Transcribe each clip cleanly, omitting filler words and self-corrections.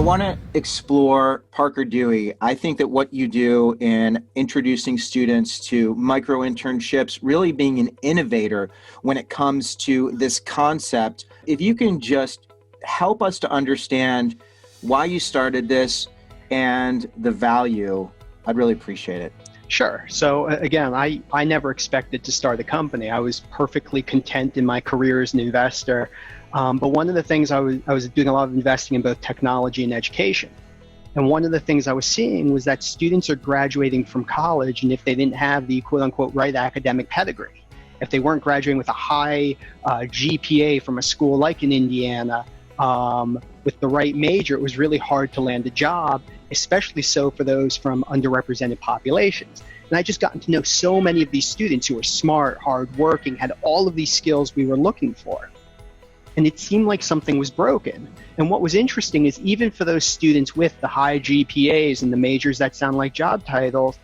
want to explore Parker Dewey. I think that what you do in introducing students to micro internships, really being an innovator when it comes to this concept, if you can just help us to understand why you started this and the value, I'd really appreciate it. Sure. So again, I never expected to start a company. I was perfectly content in my career as an investor. But one of the things I was doing a lot of investing in both technology and education. And one of the things I was seeing was that students are graduating from college, and if they didn't have the quote unquote right academic pedigree, if they weren't graduating with a high GPA from a school like in Indiana, with the right major, it was really hard to land a job, especially so for those from underrepresented populations. And I just gotten to know so many of these students who were smart, hardworking, had all of these skills we were looking for. And it seemed like something was broken. And what was interesting is even for those students with the high GPAs and the majors that sound like job titles,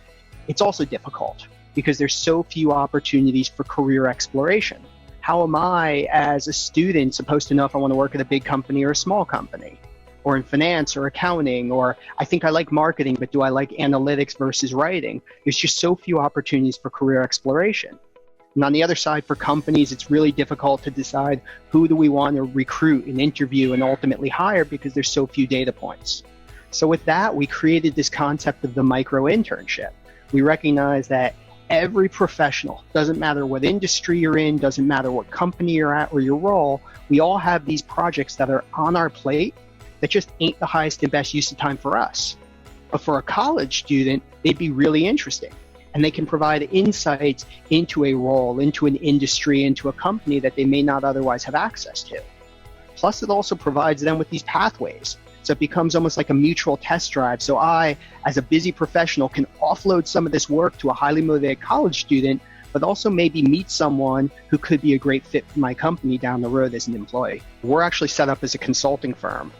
it's also difficult because there's so few opportunities for career exploration. How am I, as a student, supposed to know if I want to work at a big company or a small company, or in finance or accounting, or I think I like marketing, but do I like analytics versus writing? There's just so few opportunities for career exploration. And on the other side, for companies, it's really difficult to decide who do we want to recruit and interview and ultimately hire because there's so few data points. So with that, we created this concept of the micro internship. We recognize that every professional, doesn't matter what industry you're in, doesn't matter what company you're at or your role, we all have these projects that are on our plate that just ain't the highest and best use of time for us. But for a college student, they'd be really interesting. And they can provide insights into a role, into an industry, into a company that they may not otherwise have access to. Plus, it also provides them with these pathways. So it becomes almost like a mutual test drive. So I, as a busy professional, can offload some of this work to a highly motivated college student, but also maybe meet someone who could be a great fit for my company down the road as an employee. We're actually set up as a consulting firm.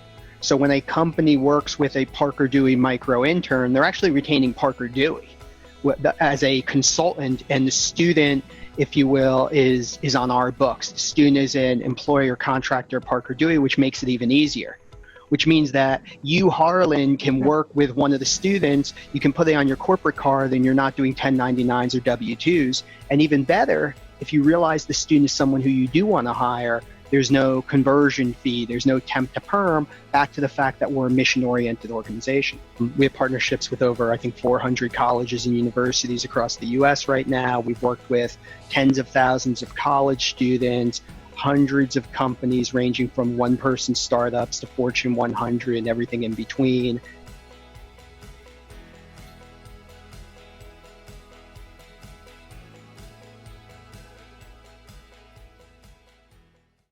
So when a company works with a Parker Dewey micro intern, they're actually retaining Parker Dewey as a consultant, and the student, if you will, is on our books. The student is an employer contractor, Parker Dewey, which makes it even easier. Which means that you, Harlan, can work with one of the students. You can put it on your corporate card and you're not doing 1099s or W-2s. And even better, if you realize the student is someone who you do want to hire, there's no conversion fee, there's no temp to perm, back to the fact that we're a mission-oriented organization. We have partnerships with over, I think, 400 colleges and universities across the US right now. We've worked with tens of thousands of college students, hundreds of companies ranging from one-person startups to Fortune 100 and everything in between.